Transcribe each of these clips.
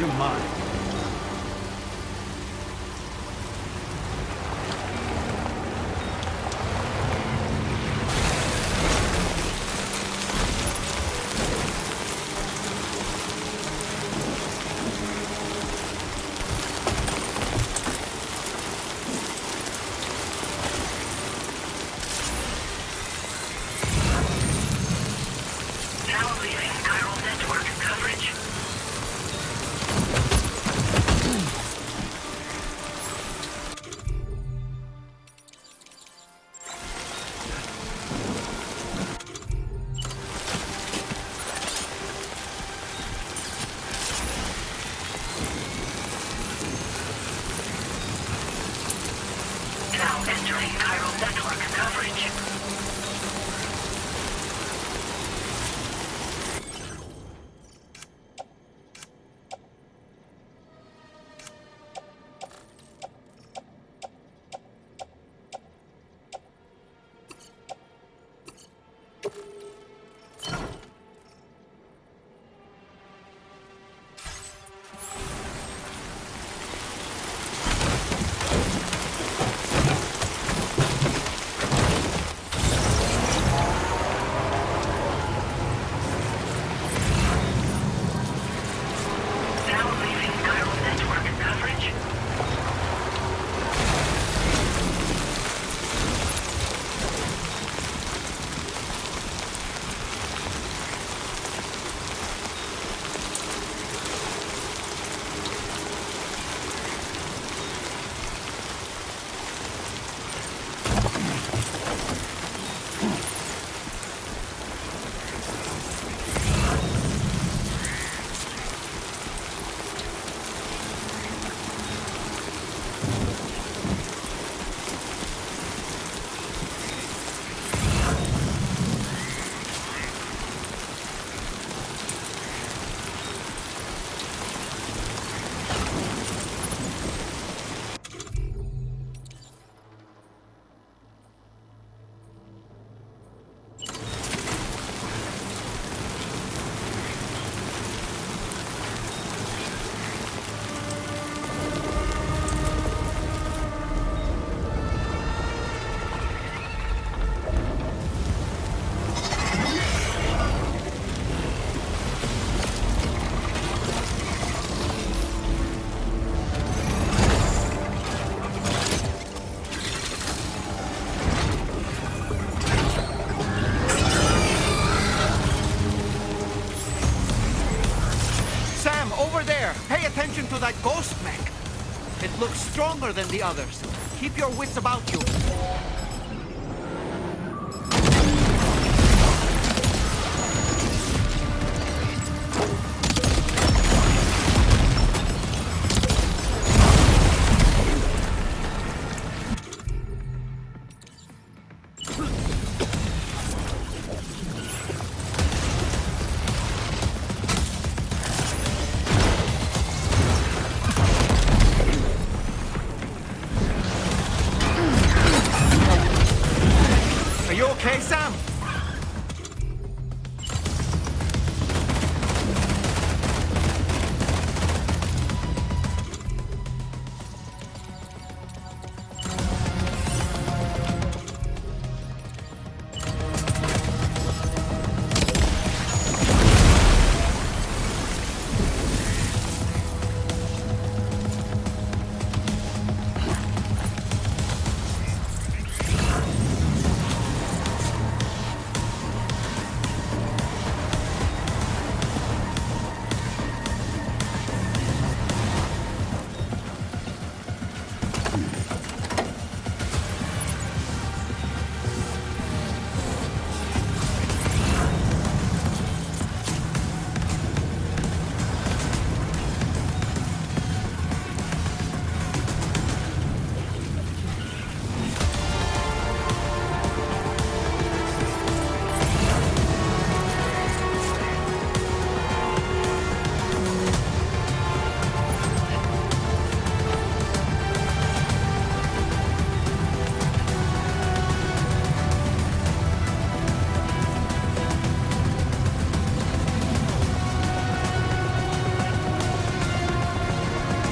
you mind? To that ghost mech. It looks stronger than the others. Keep your wits about you.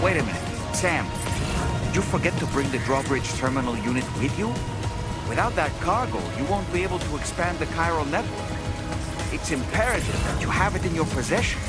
Wait a minute. Sam, did you forget to bring the drawbridge terminal unit with you? Without that cargo, you won't be able to expand the chiral network. It's imperative that you have it in your possession.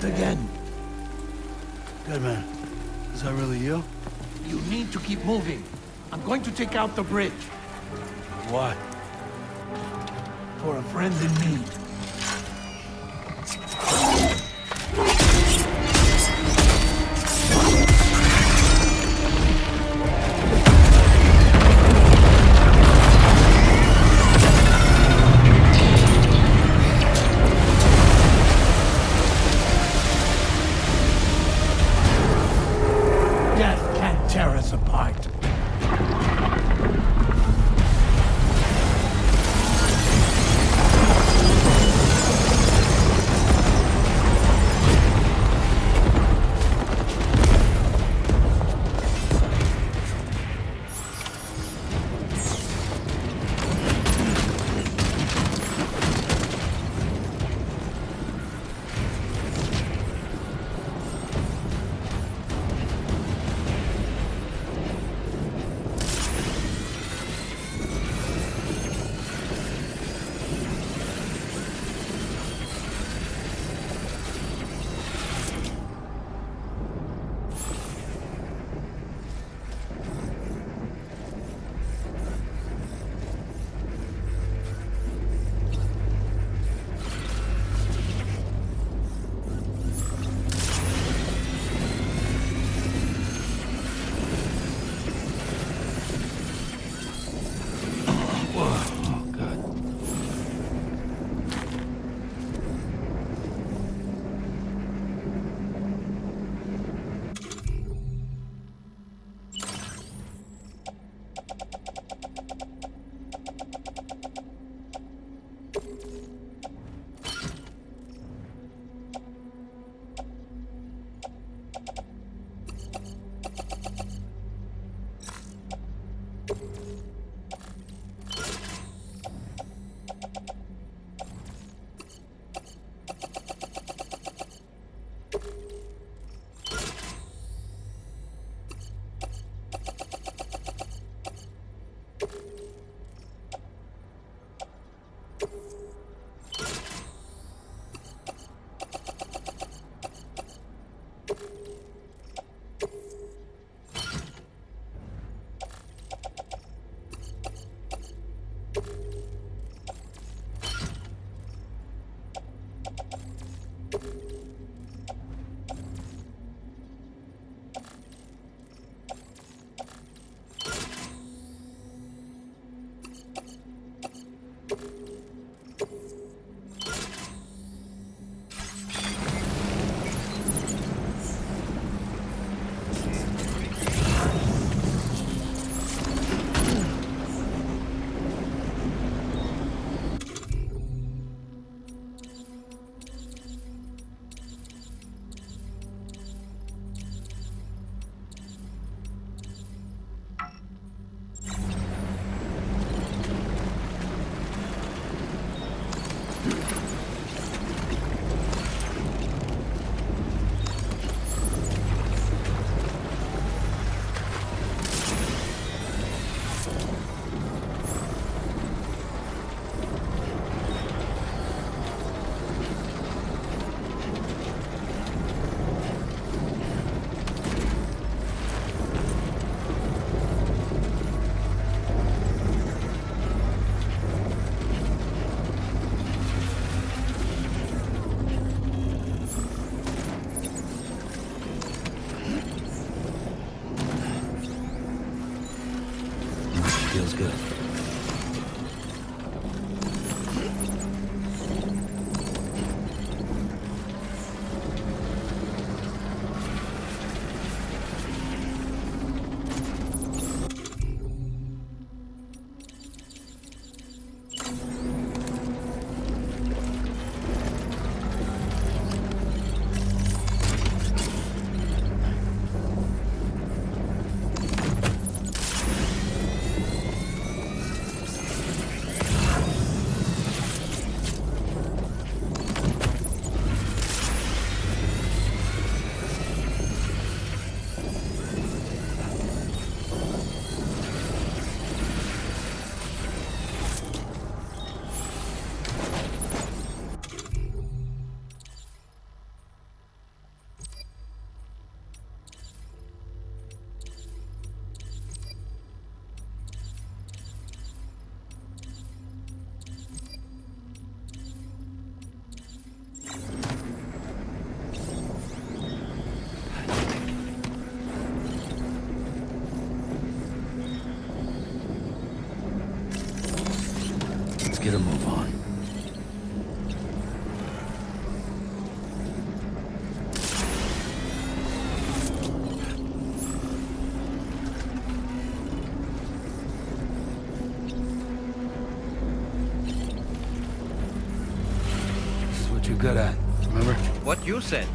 Again. Good man. Is that really you? You need to keep moving. I'm going to take out the bridge. Why? For a friend in need. feels good. Let's get a move on. This is what you're good at, remember? What you said.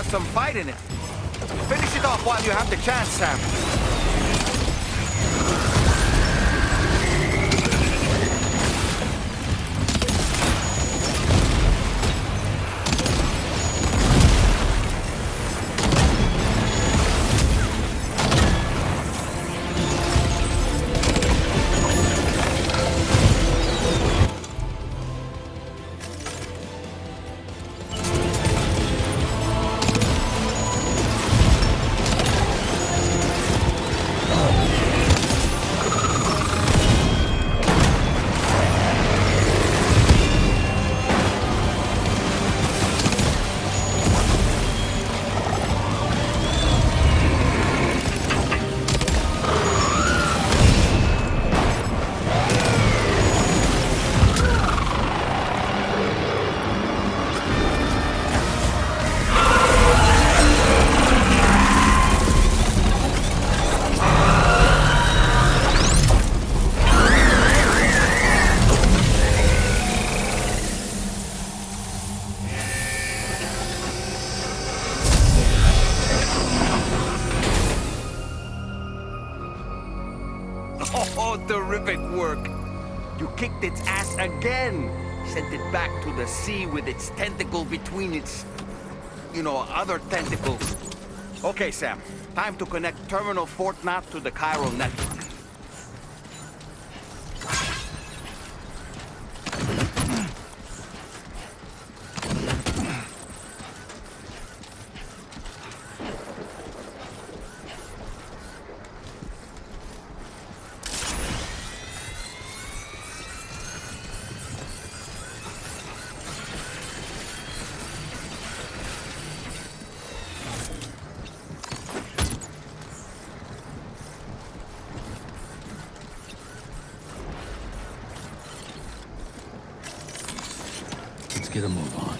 got some fight in it. Finish it off while you have the chance, Sam. Oh, terrific work. You kicked its ass again. Sent it back to the sea with its tentacle between its, other tentacles. Okay, Sam. Time to connect Terminal Fort Map to the chiral network. Let's get a move on.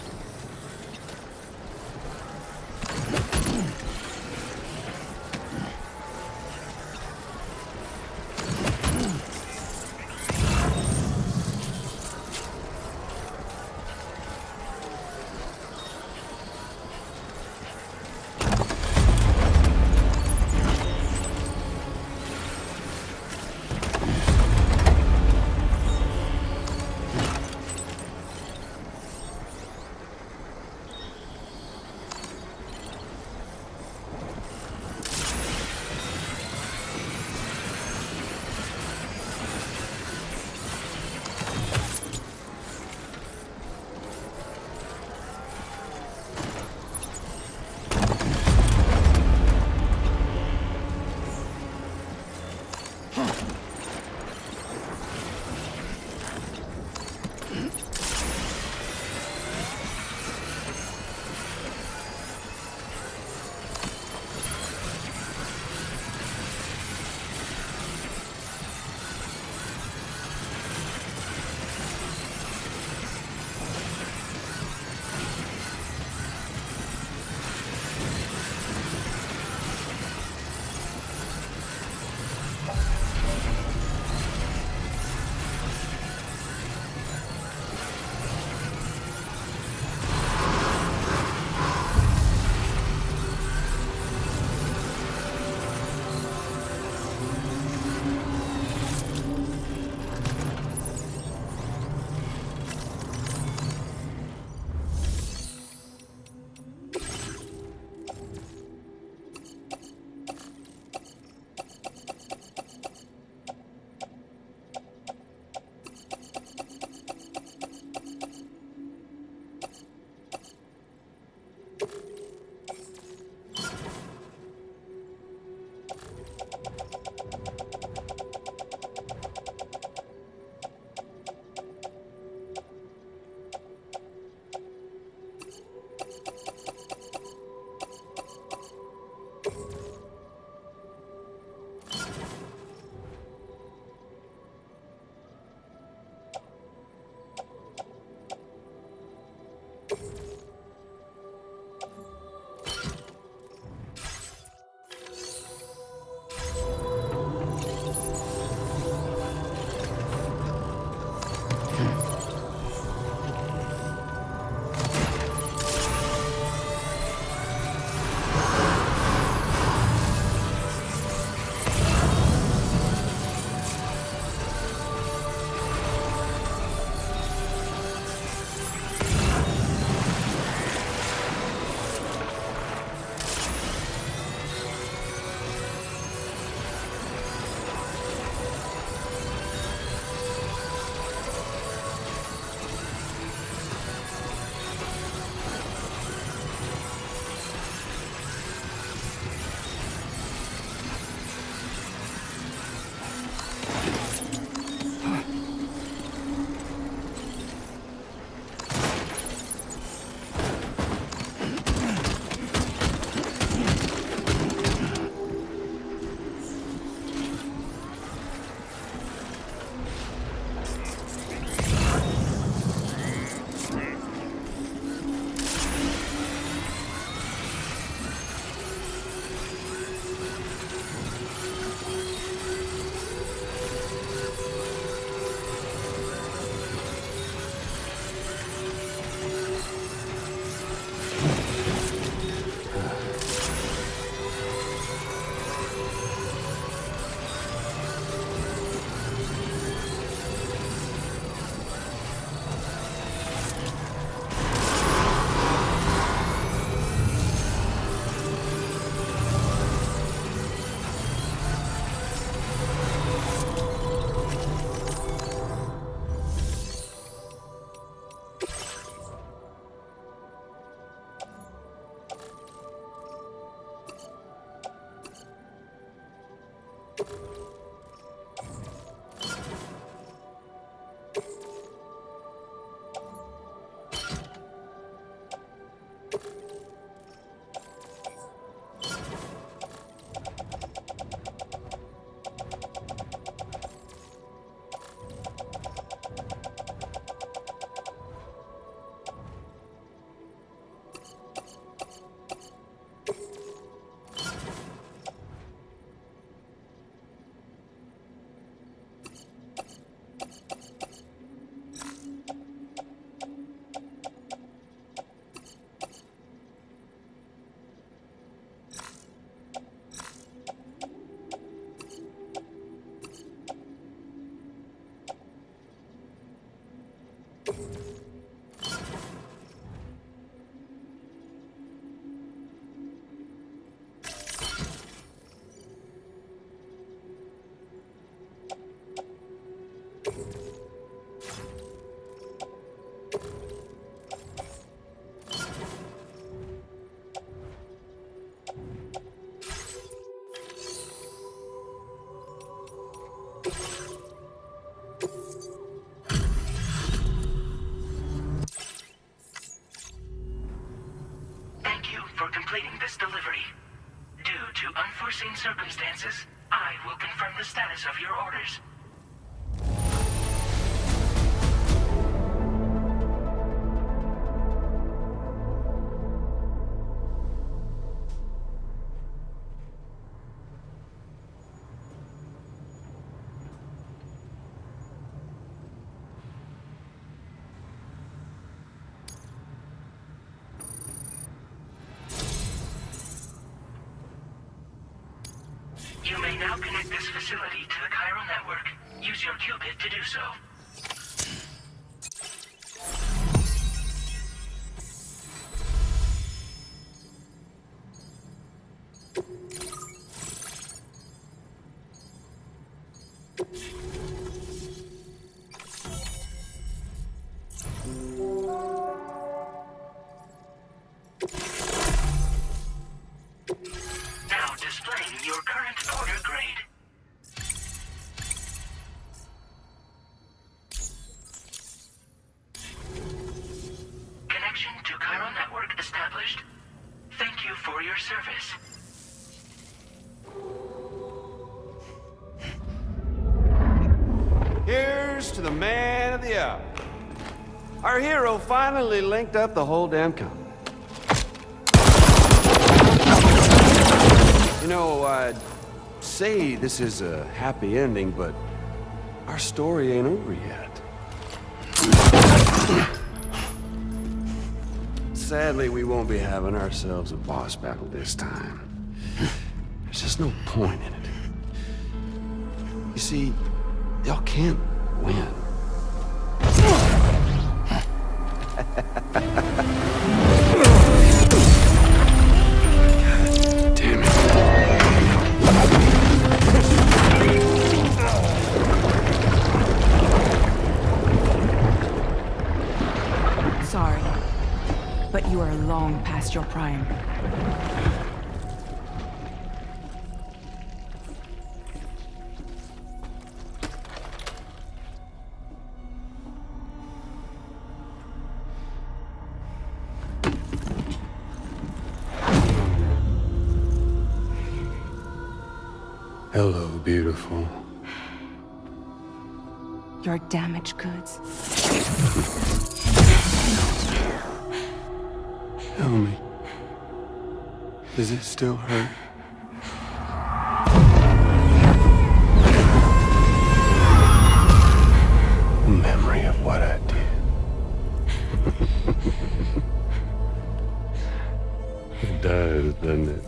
Thank you for completing this delivery. Due to unforeseen circumstances, I will confirm the status of your orders. You may now connect this facility to the chiral network. Use your qubit to do so. Now displaying your current order grade. Connection to chiral network established. Thank you for your service. Here's to the man of the hour. Our hero finally linked up the whole damn company. You know, I'd say this is a happy ending, but our story ain't over yet. Sadly, we won't be having ourselves a boss battle this time. There's just no point in it. You see, y'all can't win. Damn it. Sorry, but you are long past your prime. Hello, beautiful. Your damaged goods. Tell me, does it still hurt? A memory of what I did. It does, doesn't it?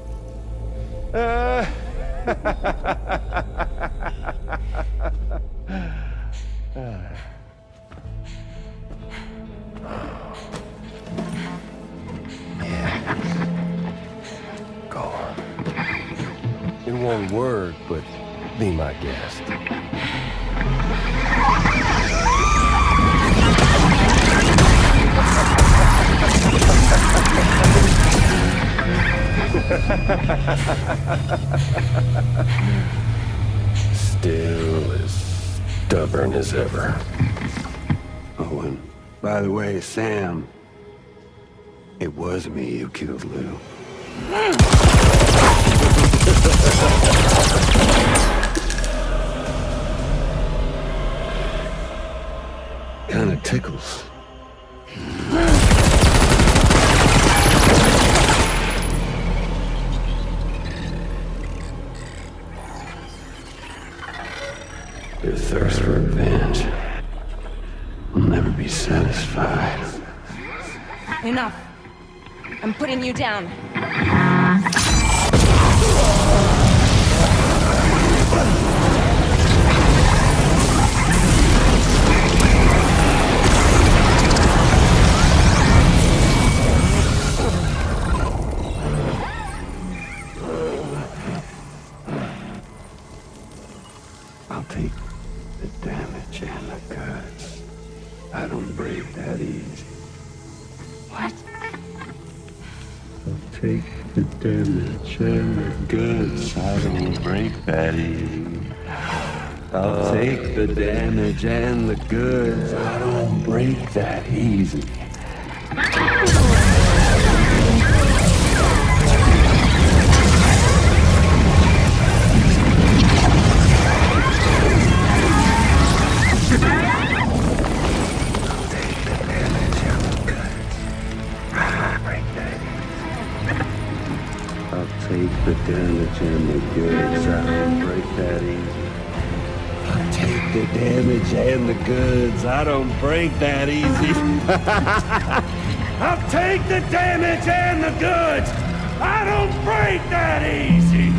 Go on. In one word, but be my guest. still as stubborn as ever. Oh, and by the way, Sam, it was me who killed Lou. Kinda tickles. Your thirst for revenge will never be satisfied. Enough. I'm putting you down. I'll take the damage and the guts. I don't break that easy. What? I'll take the damage and the guts. I don't break that easy. I'll take the damage and the goods. I don't break that easy. Take the damage and the goods. I don't break that easy. I'll take the damage and the goods. I don't break that easy. I'll take the damage and the goods. I don't break that easy.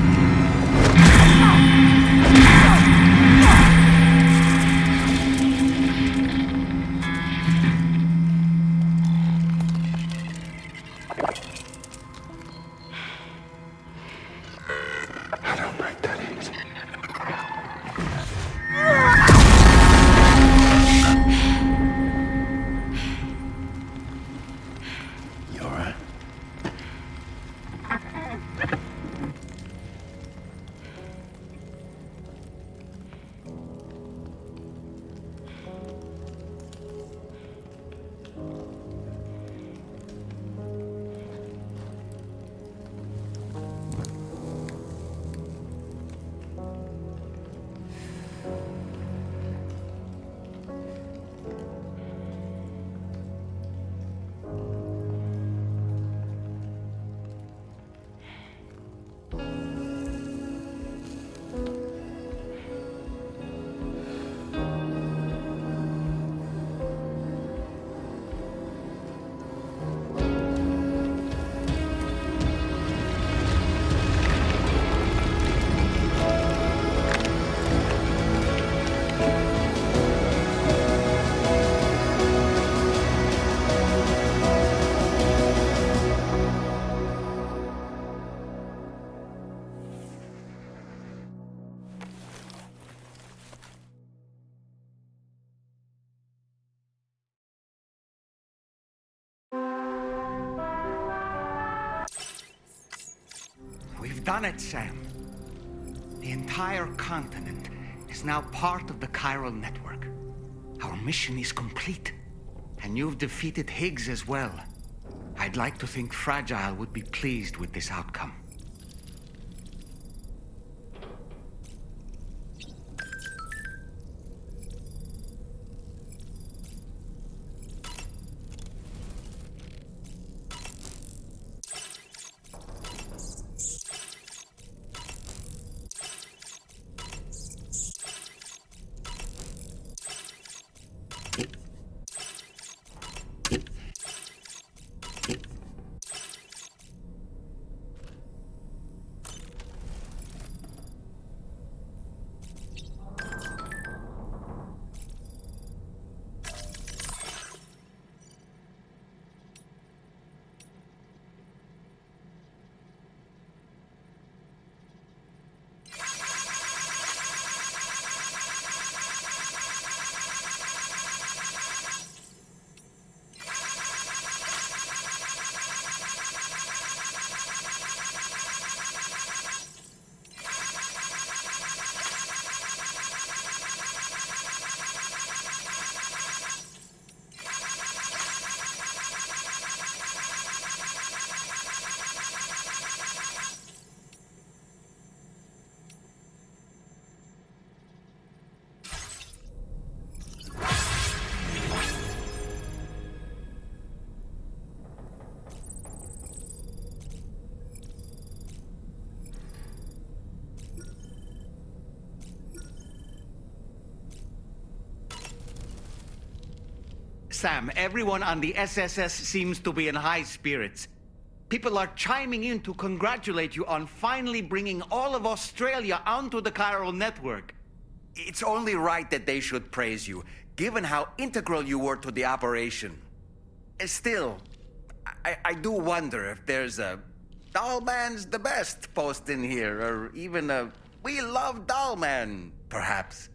We've done it, Sam. The entire continent is now part of the chiral network. Our mission is complete. And you've defeated Higgs as well. I'd like to think Fragile would be pleased with this outcome. Sam, everyone on the SSS seems to be in high spirits. People are chiming in to congratulate you on finally bringing all of Australia onto the chiral network. It's only right that they should praise you, given how integral you were to the operation. Still, I do wonder if there's a Dollman's the best post in here, or even a We Love Dollman, perhaps.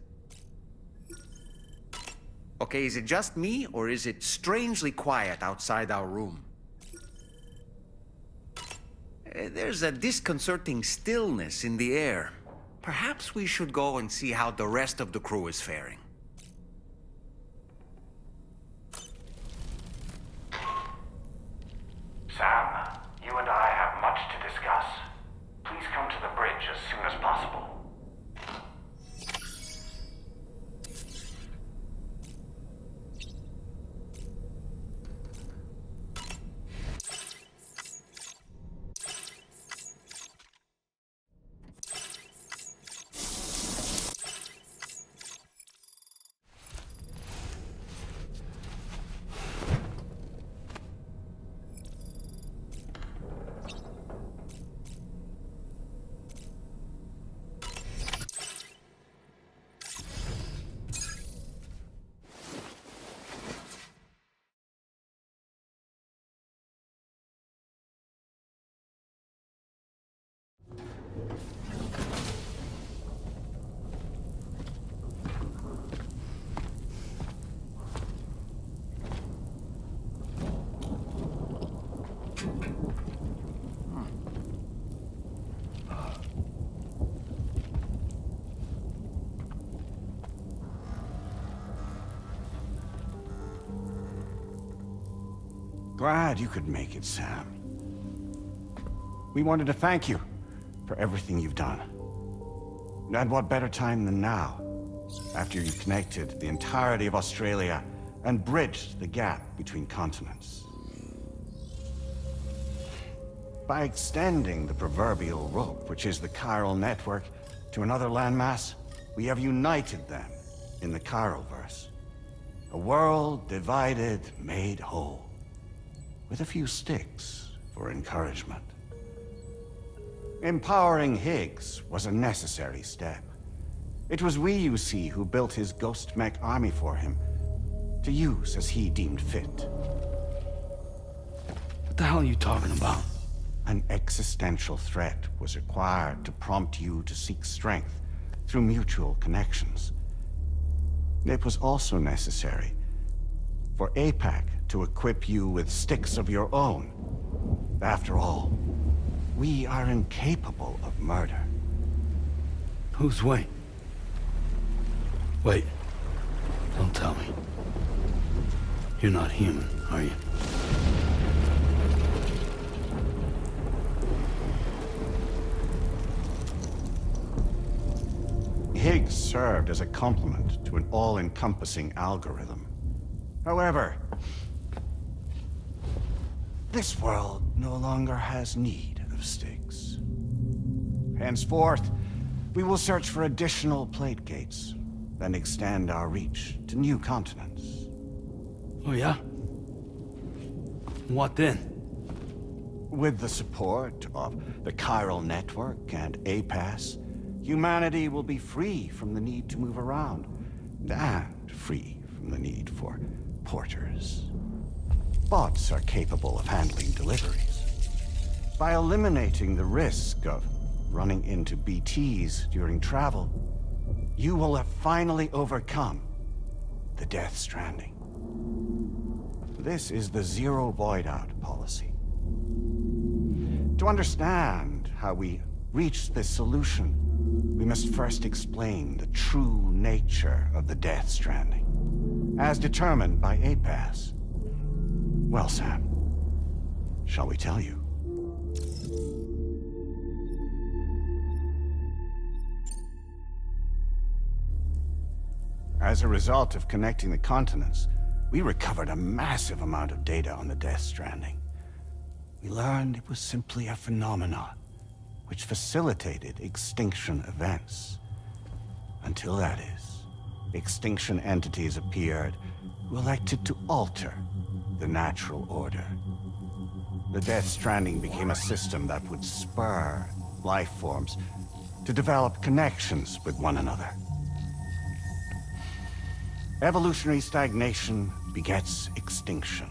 Okay, is it just me, or is it strangely quiet outside our room? There's a disconcerting stillness in the air. Perhaps we should go and see how the rest of the crew is faring. Sam, you and I have much to discuss. Please come to the bridge as soon as possible. Glad you could make it, Sam. We wanted to thank you for everything you've done. And what better time than now, after you connected the entirety of Australia and bridged the gap between continents. By extending the proverbial rope, which is the chiral network, to another landmass, we have united them in the Chiralverse. A world divided, made whole. With a few sticks for encouragement. Empowering Higgs was a necessary step. It was we, you see, who built his ghost mech army for him, to use as he deemed fit. What the hell are you talking about? An existential threat was required to prompt you to seek strength through mutual connections. It was also necessary for APAC to equip you with sticks of your own. After all, we are incapable of murder. Who's Wayne? Wait. Don't tell me. You're not human, are you? Higgs served as a complement to an all-encompassing algorithm. However, this world no longer has need of sticks. Henceforth, we will search for additional plate gates, then extend our reach to new continents. Oh yeah? What then? With the support of the chiral network and APAS, humanity will be free from the need to move around, and free from the need for porters. Bots are capable of handling deliveries. By eliminating the risk of running into BTs during travel, you will have finally overcome the Death Stranding. This is the zero void-out policy. To understand how we reach this solution, we must first explain the true nature of the Death Stranding, as determined by APAS. Well, Sam, shall we tell you? As a result of connecting the continents, we recovered a massive amount of data on the Death Stranding. We learned it was simply a phenomenon which facilitated extinction events. Until that is, extinction entities appeared who elected to alter the natural order. The Death Stranding became a system that would spur life forms to develop connections with one another. Evolutionary stagnation begets extinction.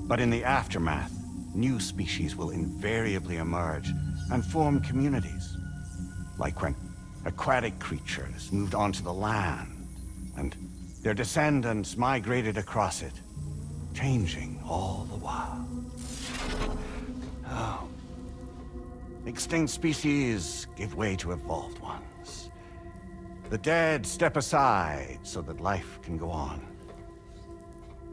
But in the aftermath, new species will invariably emerge and form communities. Like when aquatic creatures moved onto the land, and their descendants migrated across it, changing all the while. Oh. Extinct species give way to evolved ones. The dead step aside so that life can go on.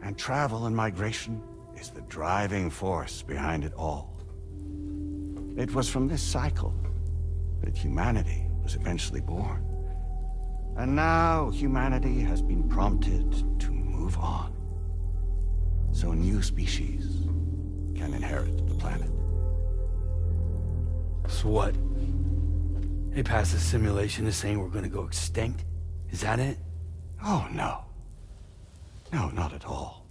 And travel and migration is the driving force behind it all. It was from this cycle that humanity was eventually born. And now humanity has been prompted to move on. So new species can inherit the planet. So what? They passed a simulation is saying we're gonna go extinct? Is that it? Oh, no. No, not at all.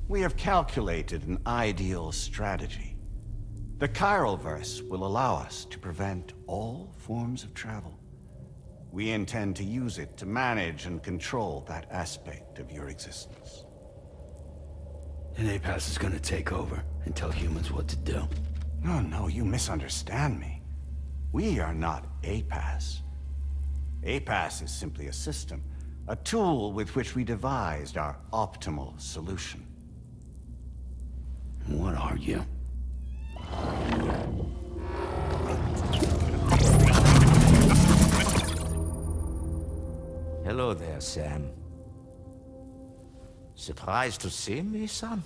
We have calculated an ideal strategy. The Chiralverse will allow us to prevent all forms of travel. We intend to use it to manage and control that aspect of your existence. And APAS is gonna take over and tell humans what to do. No, you misunderstand me. We are not APAS. APAS is simply a system, a tool with which we devised our optimal solution. What are you? Hello there, Sam. Surprised to see me, son?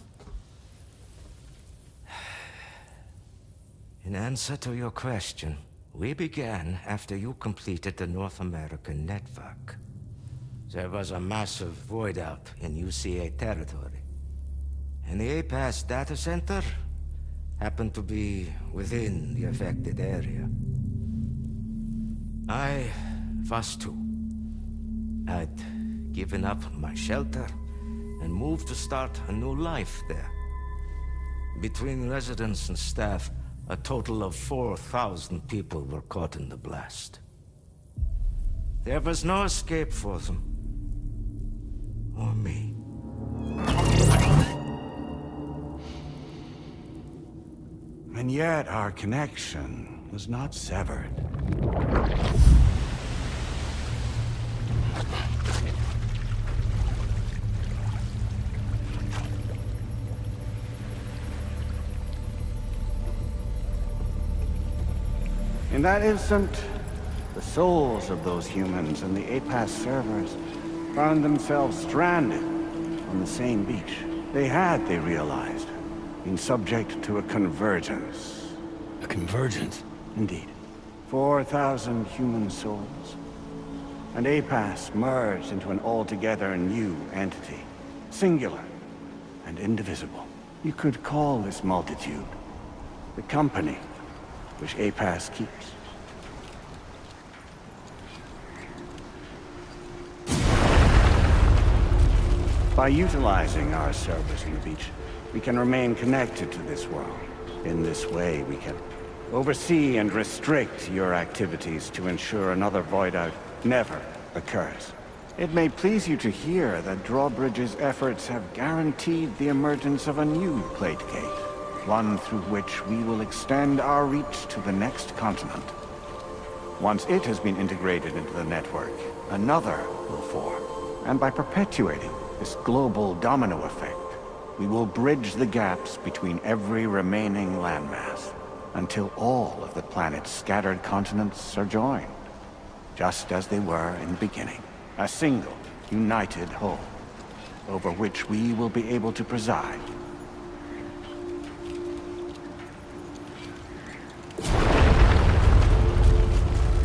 In answer to your question, we began after you completed the North American network. There was a massive void out in UCA territory, and the APAS data center happened to be within the affected area. I was too. I'd given up my shelter and moved to start a new life there. Between residents and staff, a total of 4,000 people were caught in the blast. There was no escape for them. Or me. And yet our connection was not severed. In that instant, the souls of those humans and the APAS servers found themselves stranded on the same beach. They realized, been subject to a convergence. A convergence? Indeed. 4,000 human souls. And APAS merged into an altogether new entity. Singular and indivisible. You could call this multitude the company which APAS keeps. By utilizing our servers on the beach, we can remain connected to this world. In this way, we can oversee and restrict your activities to ensure another void out never occurs. It may please you to hear that Drawbridge's efforts have guaranteed the emergence of a new plate gate, one through which we will extend our reach to the next continent. Once it has been integrated into the network, another will form. And by perpetuating this global domino effect, we will bridge the gaps between every remaining landmass until all of the planet's scattered continents are joined, just as they were in the beginning. A single, united whole, over which we will be able to preside.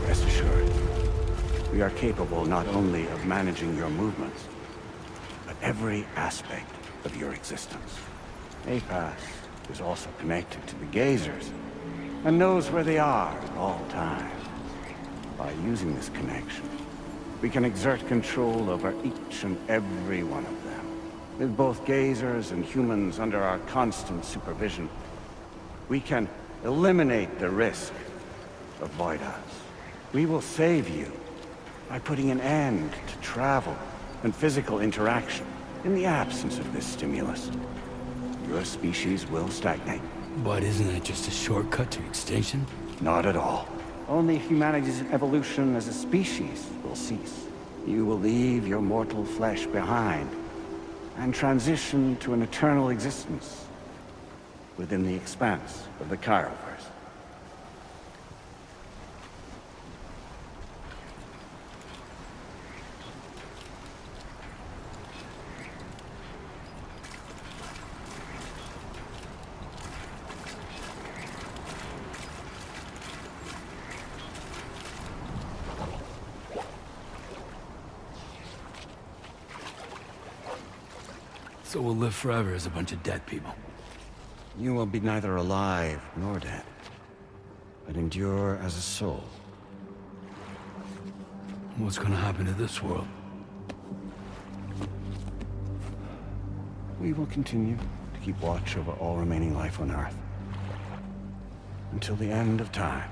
Rest assured, we are capable not only of managing your movements, but every aspect of your existence. APAS is also connected to the gazers, and knows where they are at all times. By using this connection, We can exert control over each and every one of them, with both gazers and humans under our constant supervision. We can eliminate the risk of voidas. We will save you by putting an end to travel and physical interaction in the absence of this stimulus. Your species will stagnate. But isn't that just a shortcut to extinction? Not at all. Only humanity's evolution as a species will cease. You will leave your mortal flesh behind and transition to an eternal existence within the expanse of the Chiroverse. So we'll live forever as a bunch of dead people. You will be neither alive nor dead, but endure as a soul. What's gonna happen to this world? We will continue to keep watch over all remaining life on Earth until the end of time.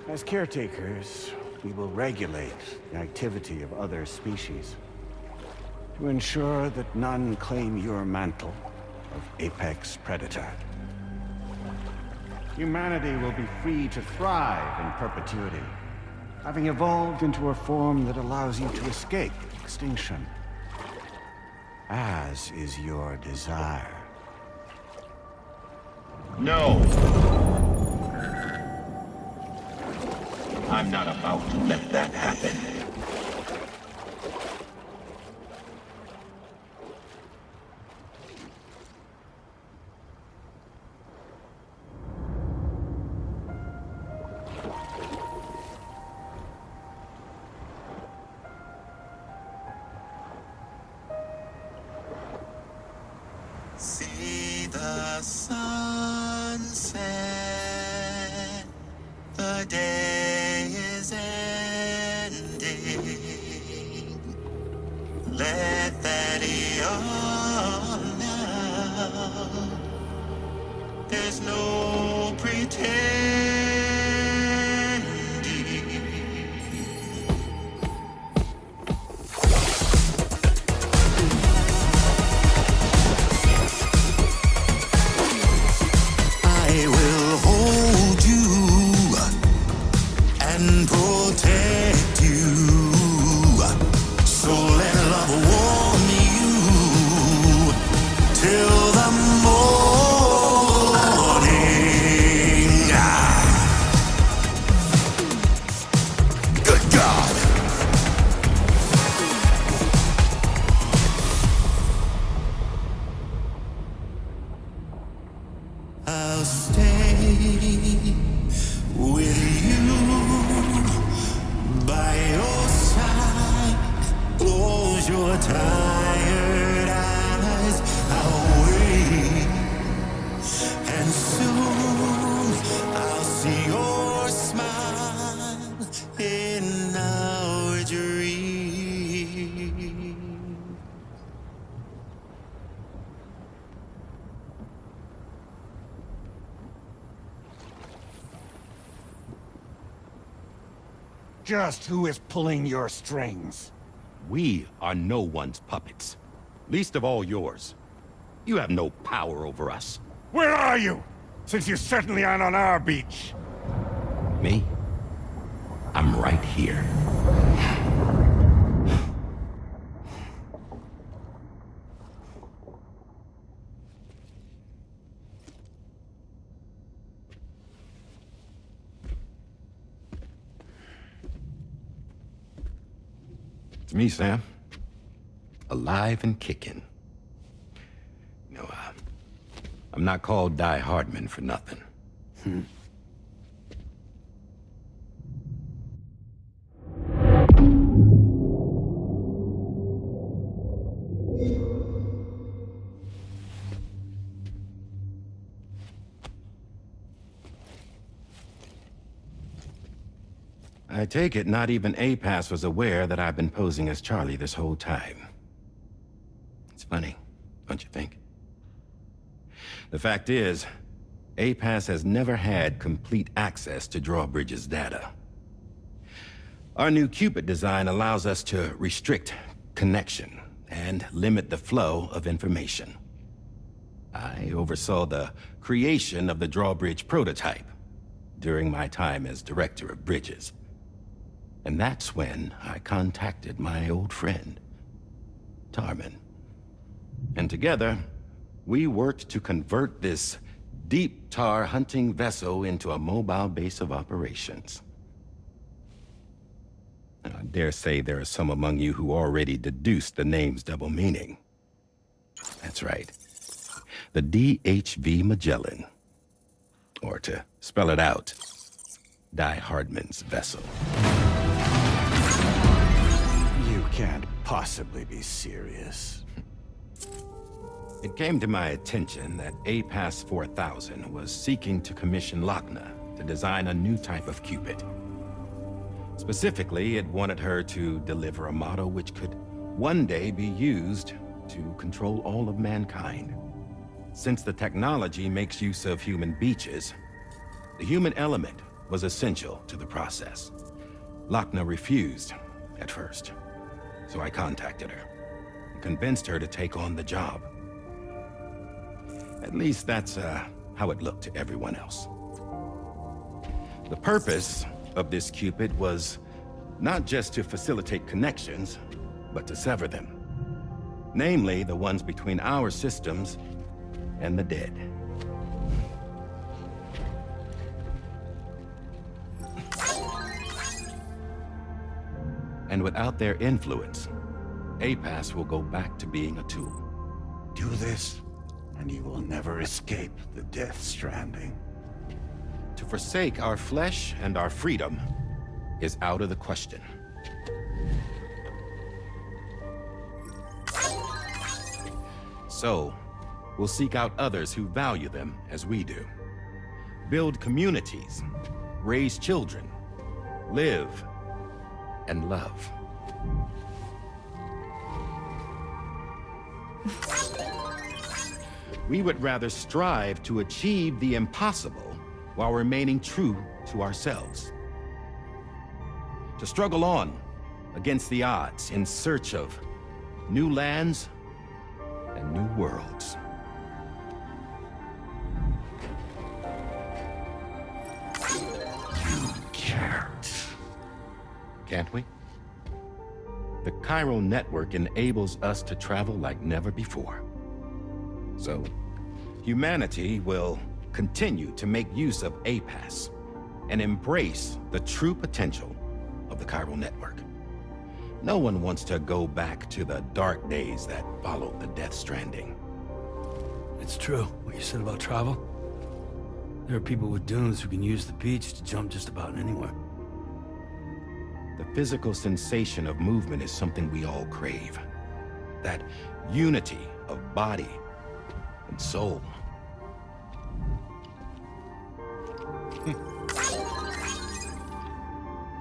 As caretakers, we will regulate the activity of other species to ensure that none claim your mantle of apex predator. Humanity will be free to thrive in perpetuity, having evolved into a form that allows you to escape extinction, as is your desire. No! I'm not about to let that happen. See the sunset, the day is ending. Let that yawn out. There's no pretending. I will hold you and protect you. So let love warm you till the morning. Good God. I'll stay with you by your side. Close your tired eyes. I'll wait, and soon I'll see your smile in our dream. Just who is pulling your strings? We are no one's puppets. Least of all yours. You have no power over us. Where are you? Since you certainly aren't on our beach. Me? I'm right here. It's me, Sam. Alive and kicking. No, I'm not called Die Hardman for nothing. I take it not even APAS was aware that I've been posing as Charlie this whole time. It's funny, don't you think? The fact is, APAS has never had complete access to Drawbridge's data. Our new Cupid design allows us to restrict connection and limit the flow of information. I oversaw the creation of the Drawbridge prototype during my time as Director of Bridges. And that's when I contacted my old friend, Tarman. And together, we worked to convert this deep tar hunting vessel into a mobile base of operations. I dare say there are some among you who already deduced the name's double meaning. That's right. The DHV Magellan. Or to spell it out, Die Hardman's vessel. You can't possibly be serious. It came to my attention that APAS 4000 was seeking to commission Lochna to design a new type of Cupid. Specifically, it wanted her to deliver a model which could one day be used to control all of mankind. Since the technology makes use of human beaches, the human element was essential to the process. Lochna refused at first, so I contacted her and convinced her to take on the job. At least that's how it looked to everyone else. The purpose of this Cupid was not just to facilitate connections, but to sever them. Namely, the ones between our systems and the dead. And without their influence, APAS will go back to being a tool. Do this, and you will never escape the Death Stranding. To forsake our flesh and our freedom is out of the question. So, we'll seek out others who value them as we do. Build communities, raise children, live, and love. We would rather strive to achieve the impossible while remaining true to ourselves. To struggle on against the odds in search of new lands and new worlds. You can't. Can't we? The chiral network enables us to travel like never before. So, humanity will continue to make use of APAS and embrace the true potential of the chiral network. No one wants to go back to the dark days that followed the Death Stranding. It's true, what you said about travel. There are people with dunes who can use the beach to jump just about anywhere. The physical sensation of movement is something we all crave. That unity of body and soul.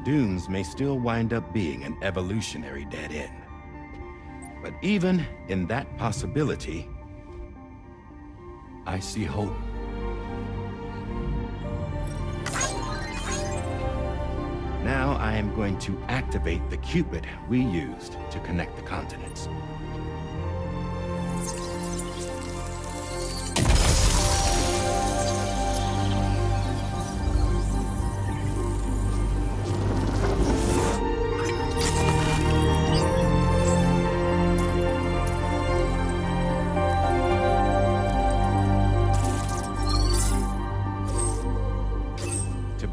Dunes may still wind up being an evolutionary dead end. But even in that possibility, I see hope. Now I am going to activate the Cupid we used to connect the continents.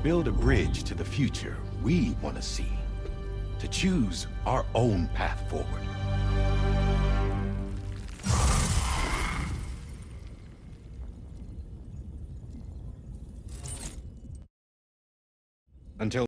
Build a bridge to the future we want to see, to choose our own path forward. Until